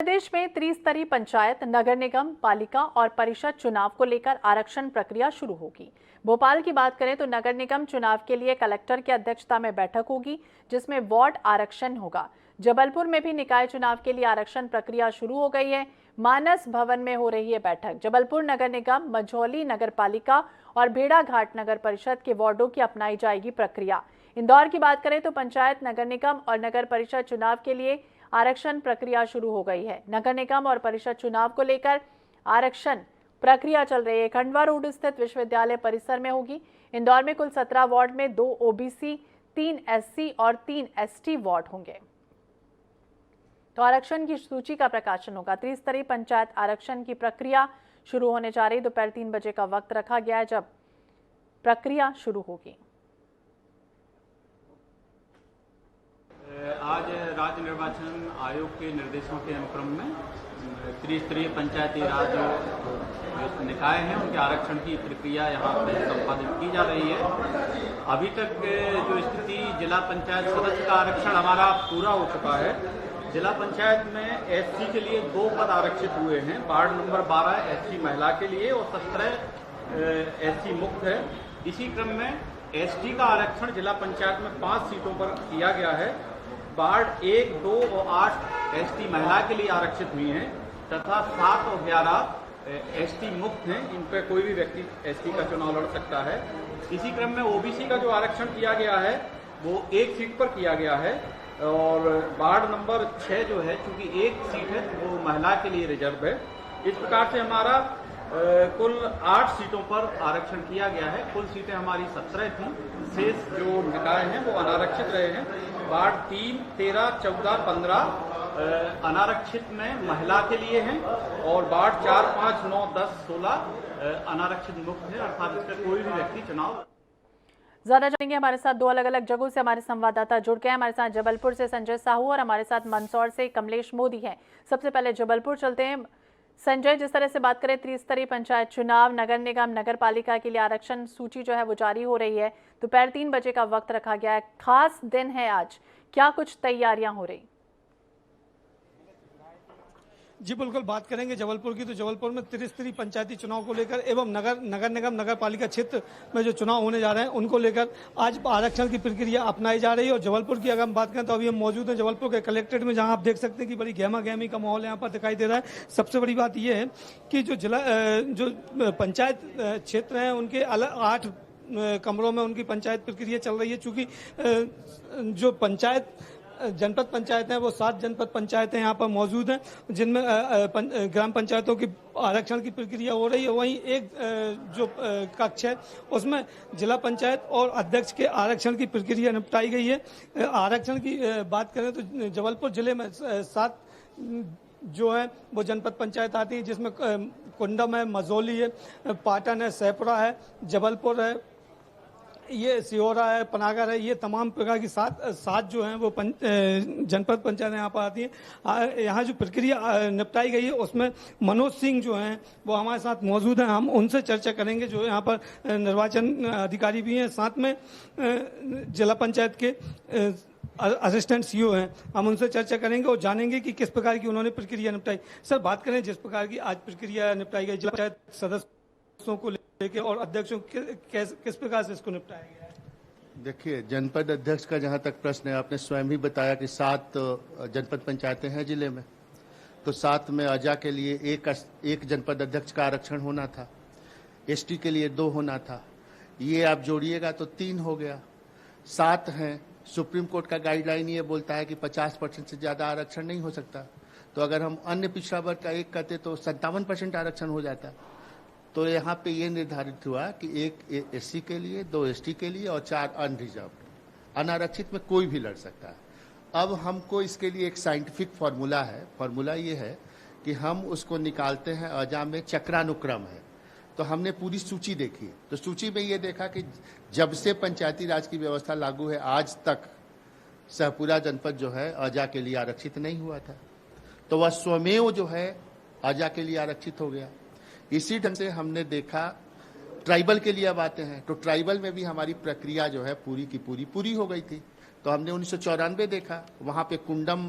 प्रदेश में त्रिस्तरीय पंचायत, नगर निगम, पालिका और परिषद चुनाव को लेकर आरक्षण प्रक्रिया शुरू होगी। भोपाल की बात करें तो नगर निगम चुनाव के लिए कलेक्टर की अध्यक्षता में बैठक होगी, जिसमें वार्ड आरक्षण होगा। जबलपुर में भी निकाय चुनाव के लिए आरक्षण प्रक्रिया शुरू हो गई है। मानस भवन में हो रही है बैठक। जबलपुर नगर निगम, मझौली नगर पालिका और भेड़ा घाट नगर परिषद के वार्डों की अपनाई जाएगी प्रक्रिया। इंदौर की बात करें तो पंचायत, नगर निगम और नगर परिषद चुनाव के लिए आरक्षण प्रक्रिया शुरू हो गई है। नगर निगम और परिषद चुनाव को लेकर आरक्षण प्रक्रिया चल रही है। खंडवा रोड स्थित विश्वविद्यालय परिसर में होगी। इंदौर में कुल 17 वार्ड में 2 ओबीसी, 3 एससी और 3 एसटी वार्ड होंगे। तो आरक्षण की सूची का प्रकाशन होगा। त्रिस्तरीय पंचायत आरक्षण की प्रक्रिया शुरू होने जा रही। दोपहर 3 बजे का वक्त रखा गया है जब प्रक्रिया शुरू होगी। आज राज्य निर्वाचन आयोग के निर्देशों के अनुक्रम में त्रिस्तरीय पंचायती राज जो निकाय हैं उनके आरक्षण की प्रक्रिया यहाँ पर संपादित की जा रही है। अभी तक जो स्थिति, जिला पंचायत सदस्य का आरक्षण हमारा पूरा हो चुका है। जिला पंचायत में एससी के लिए 2 पद आरक्षित हुए हैं। वार्ड नंबर 12 एससी महिला के लिए और 17 एससी मुक्त है। इसी क्रम में एसटी का आरक्षण जिला पंचायत में 5 सीटों पर किया गया है। वार्ड 1, 2 और 8 एसटी महिला के लिए आरक्षित हुई हैं तथा 7 और 11 एसटी मुक्त हैं। इन पर कोई भी व्यक्ति एसटी का चुनाव लड़ सकता है। इसी क्रम में ओबीसी का जो आरक्षण किया गया है वो 1 सीट पर किया गया है और वार्ड नंबर 6 जो है, चूंकि 1 सीट है वो महिला के लिए रिजर्व है। इस प्रकार से हमारा कुल 8 सीटों पर आरक्षण किया गया है। कुल सीटें हमारी 17 थी। शेष जो निकाय हैं वो अनारक्षित रहे हैं। वार्ड 3, 13, 14, 15 अनारक्षित में महिला के लिए हैं और वार्ड 4, 5, 9, 10, 16 अनारक्षित मुक्त है, अर्थात इसका कोई भी व्यक्ति चुनाव। ज्यादा जानेंगे। हमारे साथ 2 अलग-अलग जगहों से हमारे संवाददाता जुड़ गए हैं। हमारे साथ जबलपुर से संजय साहू और हमारे साथ मंदसौर से कमलेश मोदी हैं। सबसे पहले जबलपुर चलते हैं। संजय, जिस तरह से बात करें त्रिस्तरीय पंचायत चुनाव, नगर निगम, नगर पालिका के लिए आरक्षण सूची जो है वो जारी हो रही है। दोपहर 3 बजे का वक्त रखा गया है। खास दिन है आज, क्या कुछ तैयारियां हो रही? जी बिल्कुल, बात करेंगे जबलपुर की तो जबलपुर में त्रिस्तरीय पंचायती चुनाव को लेकर एवं नगर निगम, नगर पालिका क्षेत्र में जो चुनाव होने जा रहे हैं उनको लेकर आज आरक्षण की प्रक्रिया अपनाई जा रही है। और जबलपुर की अगर हम बात करें तो अभी हम मौजूद हैं जबलपुर के कलेक्ट्रेट में, जहां आप देख सकते हैं कि बड़ी गहमा गहमी का माहौल यहाँ पर दिखाई दे रहा है। सबसे बड़ी बात यह है कि जो पंचायत क्षेत्र हैं उनके अलग 8 कमरों में उनकी पंचायत प्रक्रिया चल रही है। चूंकि जो पंचायत जनपद पंचायत हैं वो 7 जनपद पंचायतें यहाँ पर मौजूद हैं, जिनमें ग्राम पंचायतों की आरक्षण की प्रक्रिया हो रही है। वहीं एक जो कक्ष है उसमें जिला पंचायत और अध्यक्ष के आरक्षण की प्रक्रिया निपटाई गई है। आरक्षण की बात करें तो जबलपुर जिले में 7 जो है वो जनपद पंचायत आती है, जिसमें कुंडम है, मझौली है, पाटन है, सहपुरा है, जबलपुर है, ये सिहोरा है, पनागर है। ये तमाम प्रकार की 7 जो हैं वो जनपद पंचायत यहाँ पर आती हैं। यहाँ जो प्रक्रिया निपटाई गई है उसमें मनोज सिंह जो हैं वो हमारे साथ मौजूद हैं। हम उनसे चर्चा करेंगे, जो यहाँ पर निर्वाचन अधिकारी भी हैं, साथ में जिला पंचायत के असिस्टेंट सीईओ हैं। हम उनसे चर्चा करेंगे और जानेंगे कि किस प्रकार की उन्होंने प्रक्रिया निपटाई। सर, बात करें जिस प्रकार की आज प्रक्रिया निपटाई गई जिला पंचायत सदस्यों को लेके और अध्यक्षों किस प्रकार से इसको निपटाया गया है? देखिए, जनपद अध्यक्ष का जहां तक प्रश्न है, आपने स्वयं ही बताया कि 7 जनपद पंचायतें हैं जिले में, तो 7 में अजा के लिए एक जनपद अध्यक्ष का आरक्षण होना था, एसटी के लिए 2 होना था। ये आप जोड़िएगा तो 3 हो गया। 7 हैं। सुप्रीम कोर्ट का गाइडलाइन ये बोलता है कि 50% से ज्यादा आरक्षण नहीं हो सकता। तो अगर हम अन्य पिछड़ा वर्ग का 1 करते तो 57% आरक्षण हो जाता। तो यहाँ पे ये निर्धारित हुआ कि 1 एससी के लिए, 2 एसटी के लिए और 4 अनरिजर्व्ड। अनारक्षित में कोई भी लड़ सकता है। अब हमको इसके लिए एक साइंटिफिक फार्मूला है। फार्मूला ये है कि हम उसको निकालते हैं, अजा में चक्रानुक्रम है। तो हमने पूरी सूची देखी, तो सूची में ये देखा कि जब से पंचायती राज की व्यवस्था लागू है आज तक सहपुरा जनपद जो है अजा के लिए आरक्षित नहीं हुआ था, तो वह स्वमेव जो है अजा के लिए आरक्षित हो गया। इसी ढंग से हमने देखा ट्राइबल के लिए अब आते हैं, तो ट्राइबल में भी हमारी प्रक्रिया जो है पूरी की पूरी हो गई थी। तो हमने 1994 देखा, वहां पे कुंडम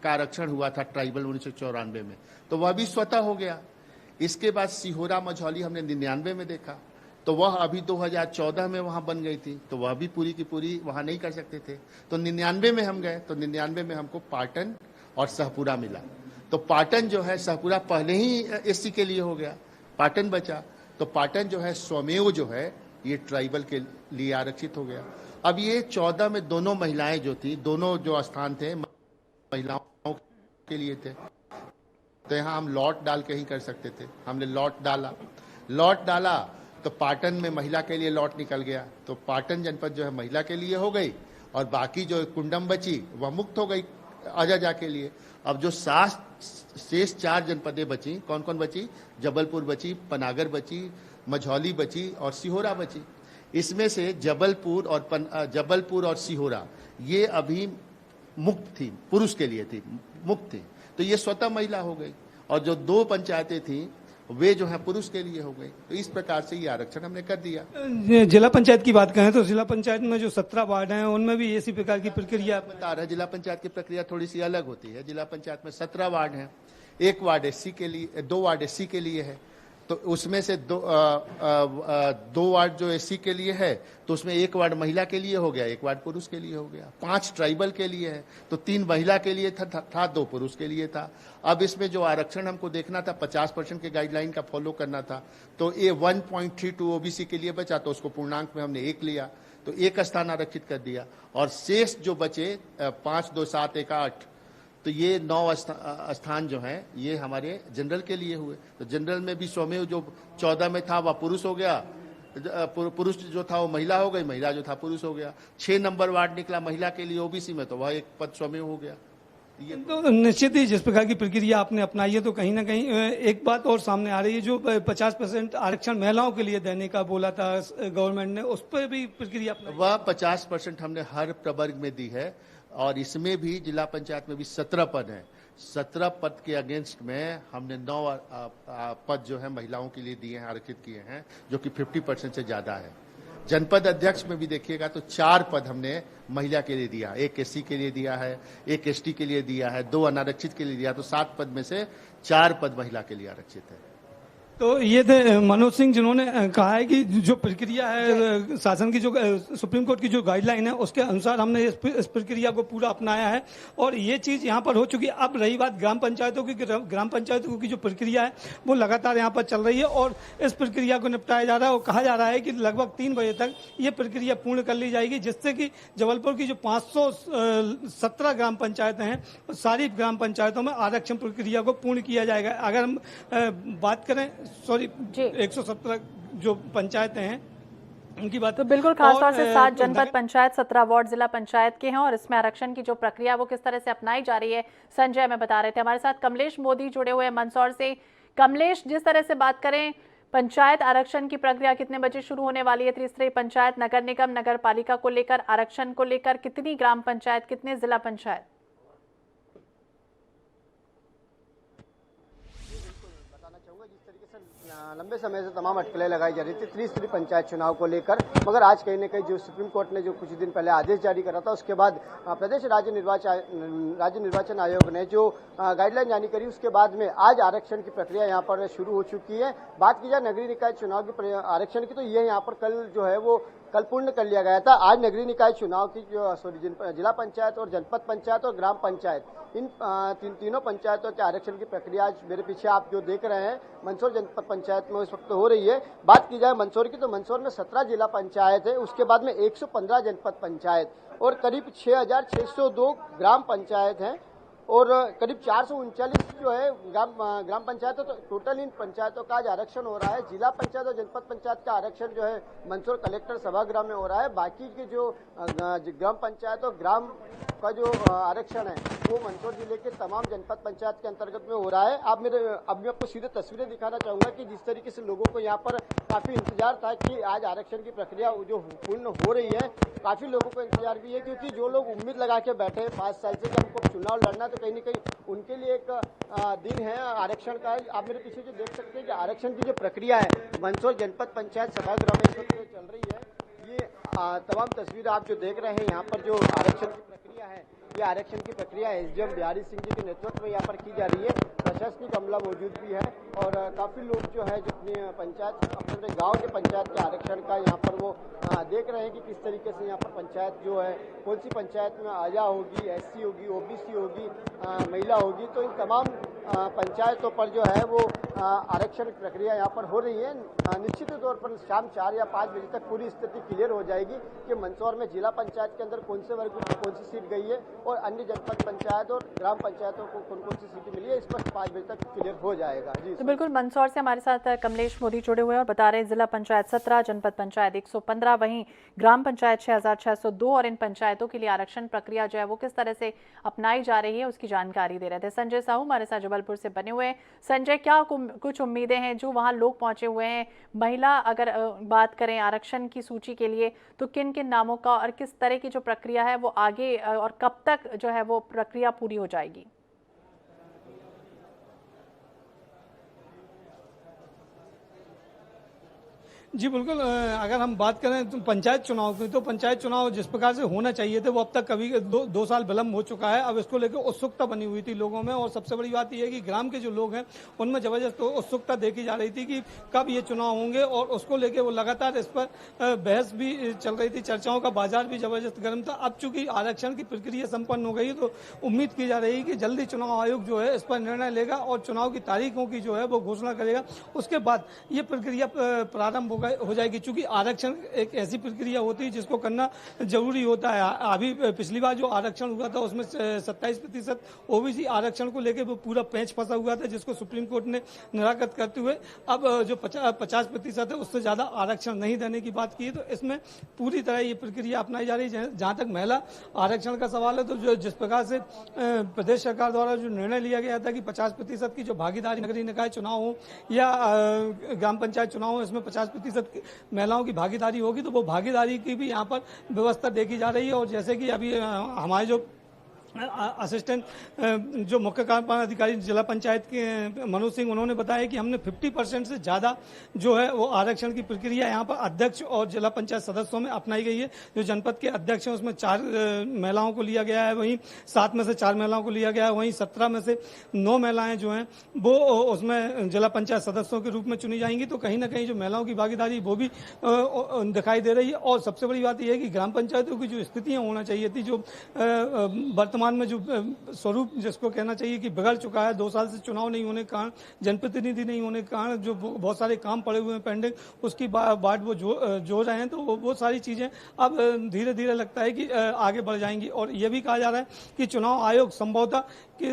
का आरक्षण हुआ था ट्राइबल 1994 में, तो वह भी स्वतः हो गया। इसके बाद सिहोरा मझौली हमने 99 में देखा, तो वह अभी 2014 में वहां बन गई थी, तो वह भी पूरी की पूरी वहां नहीं कर सकते थे। तो 99 में हम गए, तो 99 में हमको पाटन और सहपुरा मिला। तो पाटन जो है, सहपुरा पहले ही एससी के लिए हो गया, पाटन बचा। तो पाटन जो है स्वमेव जो है ये ट्राइबल के लिए आरक्षित हो गया। अब ये 14 में दोनों महिलाएं जो थी, दोनों जो स्थान थे महिलाओं के लिए थे, तो यहाँ हम लॉट डाल के ही कर सकते थे। हमने लॉट डाला तो पाटन में महिला के लिए लॉट निकल गया, तो पाटन जनपद जो है महिला के लिए हो गई, और बाकी जो कुंडम बची वह मुक्त हो गई अजाजा के लिए। अब जो शेष 4 जनपदें बची, कौन कौन बची? जबलपुर बची, पनागर बची, मझौली बची और सिहोरा बची। इसमें से जबलपुर और सिहोरा ये अभी मुक्त थी, पुरुष के लिए थी, मुक्त थी, तो ये स्वतः महिला हो गई। और जो 2 पंचायतें थी वे जो है पुरुष के लिए हो गई। तो इस प्रकार से ये आरक्षण हमने कर दिया। जिला पंचायत की बात करें तो जिला पंचायत में जो 17 वार्ड हैं उनमें भी इसी प्रकार की प्रक्रिया बता रहे। जिला पंचायत की प्रक्रिया थोड़ी सी अलग होती है। जिला पंचायत में 17 वार्ड हैं, 1 वार्ड एससी के लिए, 2 वार्ड एससी के लिए है, तो उसमें से 2 वार्ड जो एससी के लिए है, तो उसमें 1 वार्ड महिला के लिए हो गया, 1 वार्ड पुरुष के लिए हो गया। 5 ट्राइबल के लिए है, तो 3 महिला के लिए था 2 पुरुष के लिए था। अब इसमें जो आरक्षण हमको देखना था, 50% के गाइडलाइन का फॉलो करना था, तो ये 1.32 ओबीसी के लिए बचा, तो उसको पूर्णांक में हमने 1 लिया, तो 1 स्थान आरक्षित कर दिया। और शेष जो बचे 5, 2, 7, 1, 8, तो ये 9 स्थान जो हैं ये हमारे जनरल के लिए हुए। तो जनरल में भी स्वमेव जो 14 में था वह पुरुष हो गया, पुरुष जो था वो महिला हो गई, महिला जो था पुरुष हो गया। 6 नंबर वार्ड निकला महिला के लिए ओबीसी में, तो वह 1 पद स्वमेव हो गया। ये तो निश्चित ही जिस प्रकार की प्रक्रिया आपने अपनाई है, तो कहीं ना कहीं एक बात और सामने आ रही है, जो 50% आरक्षण महिलाओं के लिए देने का बोला था गवर्नमेंट ने, उस पर भी प्रक्रिया अपनाई। वह 50% हमने हर प्रवर्ग में दी है, और इसमें भी जिला पंचायत में भी 17 पद हैं। 17 पद के अगेंस्ट में हमने 9 पद जो है महिलाओं के लिए दिए हैं, आरक्षित किए हैं, जो कि 50% से ज्यादा है। जनपद अध्यक्ष में भी देखिएगा तो 4 पद हमने महिला के लिए दिया, 1 एससी के लिए दिया है, 1 एसटी के लिए दिया है, 2 अनारक्षित के लिए दिया, तो 7 पद में से 4 पद महिला के लिए आरक्षित है। तो ये थे मनोज सिंह, जिन्होंने कहा है कि जो प्रक्रिया है शासन की, जो सुप्रीम कोर्ट की जो गाइडलाइन है उसके अनुसार हमने इस प्रक्रिया को पूरा अपनाया है, और ये चीज यहाँ पर हो चुकी है। अब रही बात ग्राम पंचायतों की, ग्राम पंचायतों की जो प्रक्रिया है वो लगातार यहाँ पर चल रही है, और इस प्रक्रिया को निपटाया जा रहा है, और कहा जा रहा है कि लगभग 3 बजे तक ये प्रक्रिया पूर्ण कर ली जाएगी, जिससे कि जबलपुर की जो 517 ग्राम पंचायतें हैं, सारी ग्राम पंचायतों में आरक्षण प्रक्रिया को पूर्ण किया जाएगा। अगर हम बात करें 117 जो पंचायतें हैं उनकी बात, तो बिल्कुल खासतौर से 7 जनपद पंचायत, 17 वार्ड जिला पंचायत के हैं, और इसमें आरक्षण की जो प्रक्रिया वो किस तरह से अपनाई जा रही है, संजय में बता रहे थे। हमारे साथ कमलेश मोदी जुड़े हुए हैं मंदसौर से। कमलेश, जिस तरह से बात करें, पंचायत आरक्षण की प्रक्रिया कितने बजे शुरू होने वाली है? त्रिस्तरीय पंचायत, नगर निगम, नगर पालिका को लेकर, आरक्षण को लेकर कितनी ग्राम पंचायत, कितने जिला पंचायत? लंबे समय से तमाम अटकलें लगाई जा रही थी त्रिस्तरीय पंचायत चुनाव को लेकर, मगर आज कहीं न कहीं जो सुप्रीम कोर्ट ने जो कुछ दिन पहले आदेश जारी करा था, उसके बाद प्रदेश राज्य निर्वाचन आयोग ने जो गाइडलाइन जारी करी, उसके बाद में आज आरक्षण की प्रक्रिया यहाँ पर शुरू हो चुकी है। बात की जाए नगरीय निकाय चुनाव की आरक्षण की, तो ये यहाँ पर कल जो है वो कल पूर्ण कर लिया गया था। आज नगरीय निकाय चुनाव की जो जिला पंचायत और जनपद पंचायत और ग्राम पंचायत, इन तीनों पंचायतों के आरक्षण की प्रक्रिया आज मेरे पीछे आप जो देख रहे हैं मंदसौर जनपद पंचायत में इस वक्त हो रही है। बात की जाए मंदसौर की, तो मंदसौर में 17 जिला पंचायत है, उसके बाद में 115 जनपद पंचायत और करीब 6602 ग्राम पंचायत हैं, और करीब 439 जो है ग्राम पंचायतों, तो टोटल इन पंचायतों का आज आरक्षण हो रहा है। जिला पंचायत और जनपद पंचायत का आरक्षण जो है मंदसौर कलेक्टर सभागृह में हो रहा है। बाकी के जो ग्राम पंचायत और ग्राम का जो आरक्षण है वो मंदसौर जिले के तमाम जनपद पंचायत के अंतर्गत में हो रहा है। अब मैं आपको सीधे तस्वीरें दिखाना चाहूंगा कि जिस तरीके से लोगों को यहाँ पर काफी इंतजार था कि आज आरक्षण की प्रक्रिया जो पूर्ण हो रही है, काफी लोगों को इंतजार भी है, क्योंकि जो लोग उम्मीद लगा के बैठे हैं 5 साल से कि हमको चुनाव लड़ना, तो कहीं न कहीं उनके लिए एक दिन है आरक्षण का। आप मेरे पीछे जो देख सकते हैं कि आरक्षण की जो प्रक्रिया है मंदसौर जनपद पंचायत सभागृह में इस वक्त चल रही है। ये तमाम तस्वीर आप जो देख रहे हैं, यहाँ पर जो आरक्षण की प्रक्रिया है ये आरक्षण की प्रक्रिया एसडीएम बिहारी सिंह जी के नेतृत्व में यहाँ पर की जा रही है। प्रशासनिक अमला मौजूद भी है और काफी लोग जो है जो अपनी पंचायत अपने गांव के पंचायत के आरक्षण का यहाँ पर वो देख रहे हैं कि किस तरीके से यहाँ पर पंचायत जो है कौन सी पंचायत में आया होगी, एससी होगी, ओबीसी होगी, महिला होगी। तो इन तमाम पंचायतों पर जो है वो आरक्षण प्रक्रिया यहाँ पर हो रही है। निश्चित तौर पर शाम 4 या 5 बजे तक पूरी स्थिति क्लियर हो जाएगी कि मंदसौर में जिला पंचायत के अंदर कौन से वर्ग को कौन सी सीट गई है और अन्य जनपद पंचायत और ग्राम पंचायतों को कौन कौन सी सीटें मिली है। स्पष्ट 5 बजे तक क्लियर हो जाएगा। जी तो बिल्कुल मंदसौर से हमारे साथ कमलेश मोदी जुड़े हुए हैं और बता रहे हैं जिला पंचायत 17, जनपद पंचायत 115, वहीं ग्राम पंचायत 6602 और इन पंचायतों के लिए आरक्षण प्रक्रिया जो है वो किस तरह से अपनाई जा रही है उसकी जानकारी दे रहे थे संजय साहू हमारे साथ जबलपुर से बने हुए हैं। संजय, क्या कुछ उम्मीदें हैं जो वहां लोग पहुंचे हुए हैं? महिला अगर बात करें आरक्षण की सूची के लिए तो किन किन नामों का और किस तरह की जो प्रक्रिया है वो आगे और कब तक जो है वो प्रक्रिया पूरी हो जाएगी? जी बिल्कुल, अगर हम बात करें तो पंचायत चुनाव की, तो पंचायत चुनाव जिस प्रकार से होना चाहिए थे वो अब तक कभी दो साल विलम्ब हो चुका है। अब इसको लेकर उत्सुकता बनी हुई थी लोगों में और सबसे बड़ी बात यह है कि ग्राम के जो लोग हैं उनमें जबरदस्त उत्सुकता देखी जा रही थी कि कब ये चुनाव होंगे और उसको लेकर वो लगातार इस पर बहस भी चल रही थी, चर्चाओं का बाजार भी जबरदस्त गर्म था। अब चूंकि आरक्षण की प्रक्रिया संपन्न हो गई तो उम्मीद की जा रही है कि जल्दी चुनाव आयोग जो है इस पर निर्णय लेगा और चुनाव की तारीखों की जो है वो घोषणा करेगा। उसके बाद ये प्रक्रिया प्रारंभ हो जाएगी। चूंकि आरक्षण एक ऐसी प्रक्रिया होती है जिसको करना जरूरी होता है। अभी पिछली बार जो आरक्षण हुआ था उसमें 27% ओबीसी आरक्षण को लेकर वो पूरा पेंच फंसा हुआ था जिसको सुप्रीम कोर्ट ने निराकृत करते हुए अब जो 50% है उससे ज्यादा आरक्षण नहीं देने की बात की है। तो इसमें पूरी तरह ये प्रक्रिया अपनाई जा रही है। जहां तक महिला आरक्षण का सवाल है तो जो जिस प्रकार से प्रदेश सरकार द्वारा जो निर्णय लिया गया था कि 50% की जो भागीदारी नगरीय निकाय चुनाव हो या ग्राम पंचायत चुनाव हो इसमें 50% महिलाओं की भागीदारी होगी, तो वो भागीदारी की भी यहाँ पर व्यवस्था देखी जा रही है। और जैसे कि अभी हमारे जो असिस्टेंट जो मुख्य कार्यपालन अधिकारी जिला पंचायत के मनोज सिंह उन्होंने बताया कि हमने 50% से ज्यादा जो है वो आरक्षण की प्रक्रिया यहाँ पर अध्यक्ष और जिला पंचायत सदस्यों में अपनाई गई है। जो जनपद के अध्यक्ष हैं उसमें 4 महिलाओं को लिया गया है, वहीं 7 में से 4 महिलाओं को लिया गया है, वहीं 17 में से 9 महिलाएं जो हैं वो उसमें जिला पंचायत सदस्यों के रूप में चुनी जाएंगी। तो कहीं ना कहीं जो महिलाओं की भागीदारी वो भी दिखाई दे रही है। और सबसे बड़ी बात यह है कि ग्राम पंचायतों की जो स्थितियां होना चाहिए थी, जो वर्तमान में जो स्वरूप जिसको कहना चाहिए कि बिगड़ चुका है, 2 साल से चुनाव नहीं होने के कारण, जनप्रतिनिधि नहीं होने के कारण जो बहुत सारे काम पड़े हुए हैं पेंडिंग, उसकी बाट वो जो रहे हैं, तो वो सारी चीजें अब धीरे धीरे लगता है कि आगे बढ़ जाएंगी। और ये भी कहा जा रहा है कि चुनाव आयोग संभवतः कि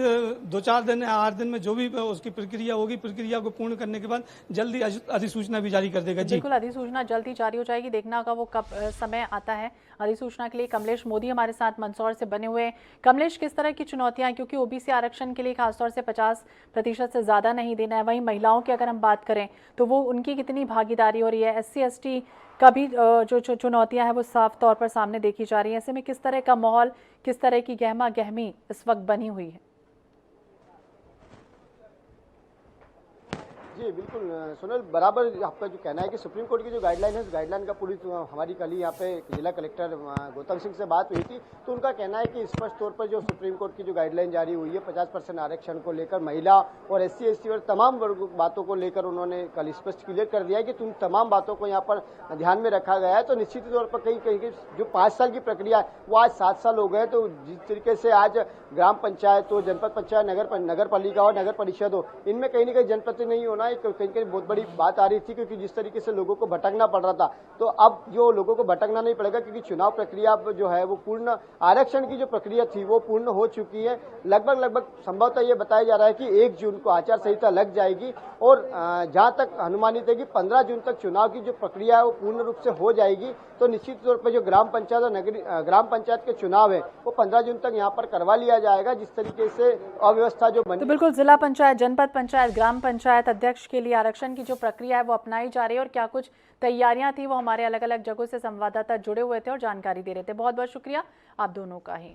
2-4 दिन या 8 दिन में जो भी उसकी प्रक्रिया होगी, प्रक्रिया को पूर्ण करने के बाद जल्दी अधिसूचना भी जारी कर देगा। जी बिल्कुल, अधिसूचना जल्दी जारी हो जाएगी। देखना होगा वो कब समय आता है अधिसूचना के लिए। कमलेश मोदी हमारे साथ मंदसौर से बने हुए हैं। कमलेश, किस तरह की चुनौतियां हैं, क्योंकि ओबीसी आरक्षण के लिए खासतौर से 50% से ज्यादा नहीं देना है, वहीं महिलाओं की अगर हम बात करें तो वो उनकी कितनी भागीदारी हो रही है, SC/ST का भी जो चुनौतियां हैं वो साफ तौर पर सामने देखी जा रही है। ऐसे में किस तरह का माहौल, किस तरह की गहमा गहमी इस वक्त बनी हुई है? जी बिल्कुल सुनील, बराबर आपका जो कहना है कि सुप्रीम कोर्ट की जो गाइडलाइन है उस गाइडलाइन का पूरी हमारी कल ही यहाँ पे जिला कलेक्टर गौतम सिंह से बात हुई थी, तो उनका कहना है कि स्पष्ट तौर पर जो सुप्रीम कोर्ट की जो गाइडलाइन जारी हुई है 50% आरक्षण को लेकर महिला और SC/ST और तमाम बातों को लेकर उन्होंने कल स्पष्ट क्लियर कर दिया है कि तुम तमाम बातों को यहाँ पर ध्यान में रखा गया है। तो निश्चित तौर पर कहीं जो 5 साल की प्रक्रिया है वो आज 7 साल हो गए। तो जिस तरीके से आज ग्राम पंचायत हो, जनपद पंचायत, नगर पालिका और नगर परिषद हो, इनमें कहीं ना कहीं जनप्रतिनिधि नहीं होना कहीं कहीं बहुत बड़ी बात आ रही थी, क्योंकि जिस तरीके से लोगों को भटकना पड़ रहा था, तो अब जो लोगों को भटकना नहीं पड़ेगा, क्योंकि चुनाव प्रक्रिया अब जो है वो पूर्ण, आरक्षण की जो प्रक्रिया थी वो पूर्ण हो चुकी है। लगभग संभवतः ये बताया जा रहा है कि 1 जून को आचार संहिता लग जाएगी और जहां तक अनुमानित है कि 15 जून तक चुनाव की जो प्रक्रिया है वो पूर्ण रूप से हो जाएगी। तो निश्चित तौर पर जो ग्राम पंचायत और ग्राम पंचायत के चुनाव है वो 15 जून तक यहाँ पर करवा लिया जाएगा। जिस तरीके से अव्यवस्था जो बनी, तो बिल्कुल जिला पंचायत, जनपद पंचायत, ग्राम पंचायत अध्यक्ष के लिए आरक्षण की जो प्रक्रिया है वो अपनाई जा रही है और क्या कुछ तैयारियां थी वो हमारे अलग अलग जगहों से संवाददाता जुड़े हुए थे और जानकारी दे रहे थे। बहुत बहुत शुक्रिया आप दोनों का ही।